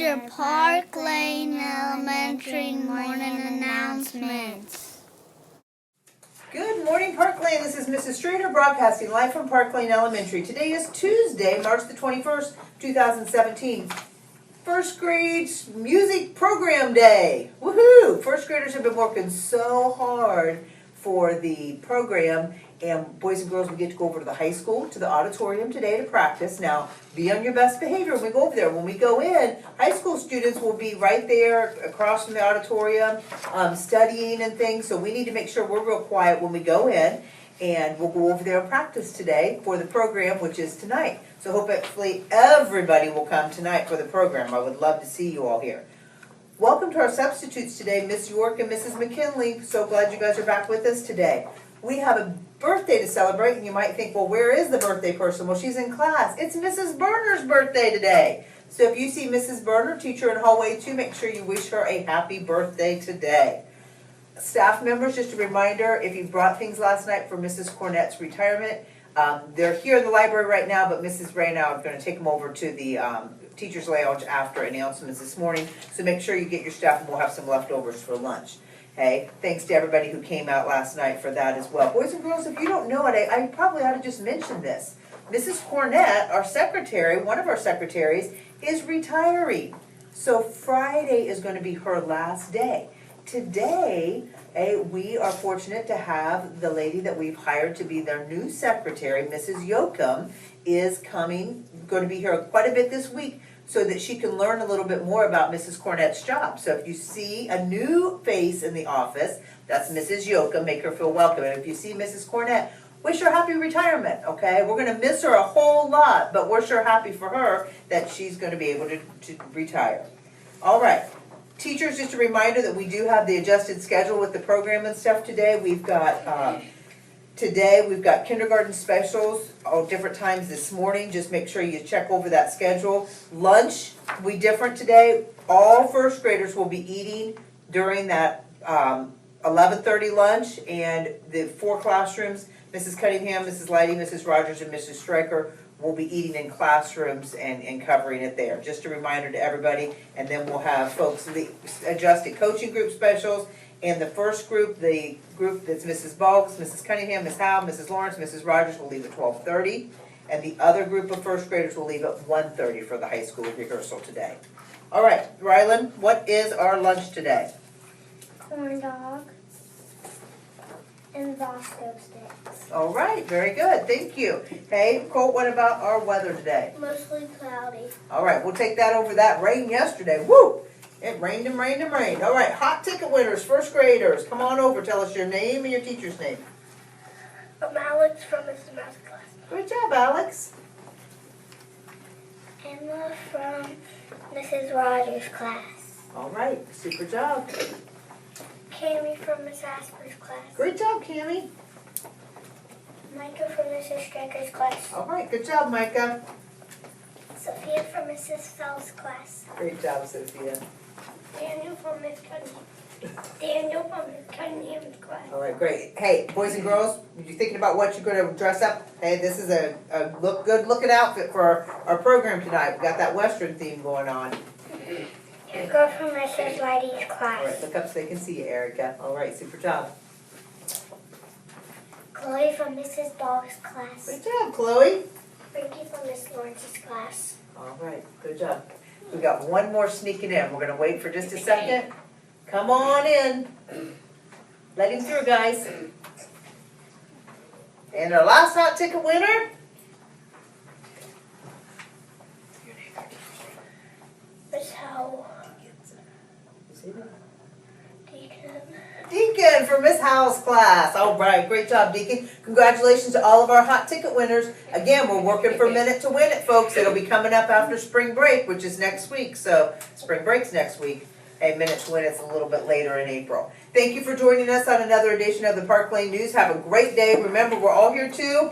your Park Lane Elementary morning announcements. Good morning, Park Lane. This is Mrs. Strader broadcasting live from Park Lane Elementary. Today is Tuesday, March the 21st, 2017. First grade music program day. Woohoo! First graders have been working so hard for the program, and boys and girls, we get to go over to the high school, to the auditorium today to practice. Now, be on your best behavior when we go over there. When we go in, high school students will be right there across from the auditorium, studying and things, so we need to make sure we're real quiet when we go in, and we'll go over there and practice today for the program, which is tonight. So hopefully everybody will come tonight for the program. I would love to see you all here. Welcome to our substitutes today, Miss York and Mrs. McKinley. So glad you guys are back with us today. We have a birthday to celebrate, and you might think, well, where is the birthday person? Well, she's in class. It's Mrs. Berner's birthday today. So if you see Mrs. Berner, teacher in hallway 2, make sure you wish her a happy birthday today. Staff members, just a reminder, if you brought things last night for Mrs. Cornett's retirement, they're here in the library right now, but Mrs. Raynow is going to take them over to the teacher's lounge after announcements this morning. So make sure you get your stuff, and we'll have some leftovers for lunch. Hey, thanks to everybody who came out last night for that as well. Boys and girls, if you don't know it, I probably ought to just mention this. Mrs. Cornett, our secretary, one of our secretaries, is retiring. So Friday is going to be her last day. Today, we are fortunate to have the lady that we've hired to be their new secretary, Mrs. Yoakum, is going to be here quite a bit this week so that she can learn a little bit more about Mrs. Cornett's job. So if you see a new face in the office, that's Mrs. Yoakum, make her feel welcome. And if you see Mrs. Cornett, wish her happy retirement, okay? We're going to miss her a whole lot, but we're sure happy for her that she's going to be able to retire. All right. Teachers, just a reminder that we do have the adjusted schedule with the program and stuff today. We've got kindergarten specials all different times this morning. Just make sure you check over that schedule. Lunch will be different today. All first graders will be eating during that 11:30 lunch, and the 4 classrooms, Mrs. Cunningham, Mrs. Lighty, Mrs. Rogers, and Mrs. Stryker, will be eating in classrooms and covering it there. Just a reminder to everybody, and then we'll have folks the adjusted coaching group specials. And the first group, the group that's Mrs. Boggs, Mrs. Cunningham, Ms. Howe, Mrs. Lawrence, Mrs. Rogers will leave at 12:30. And the other group of first graders will leave at 1:30 for the high school rehearsal today. All right, Rylan, what is our lunch today? Corn dog and Bosco sticks. All right, very good, thank you. Hey, Colt, what about our weather today? Mostly cloudy. All right, we'll take that over that rain yesterday. Woo! It rained and rained and rained. All right, hot ticket winners, first graders, come on over. Tell us your name and your teacher's name. I'm Alex from Mrs. Math's class. Good job, Alex. Emma from Mrs. Rogers' class. All right, super job. Cammie from Miss Asper's class. Great job, Cammie. Micah from Mrs. Stryker's class. All right, good job, Micah. Sophia from Mrs. Fell's class. Great job, Sophia. Daniel from Miss Cunningham's class. All right, great. Hey, boys and girls, you're thinking about what you're going to dress up? Hey, this is a good looking outfit for our program tonight. We got that Western theme going on. Girl from Mrs. Lighty's class. All right, look up so they can see you, Erica. All right, super job. Chloe from Mrs. Boggs' class. Good job, Chloe. Frankie from Miss Lawrence's class. All right, good job. We got one more sneaking in. We're going to wait for just a second. Come on in. Let him through, guys. And our last hot ticket winner. Miss Howe. Deacon for Miss Howe's class. All right, great job, Deacon. Congratulations to all of our hot ticket winners. Again, we're working for Minute to Win It, folks. It'll be coming up after spring break, which is next week. So spring break's next week. Hey, Minute to Win It's a little bit later in April. Thank you for joining us on another edition of the Park Lane News. Have a great day. Remember, we're all here too.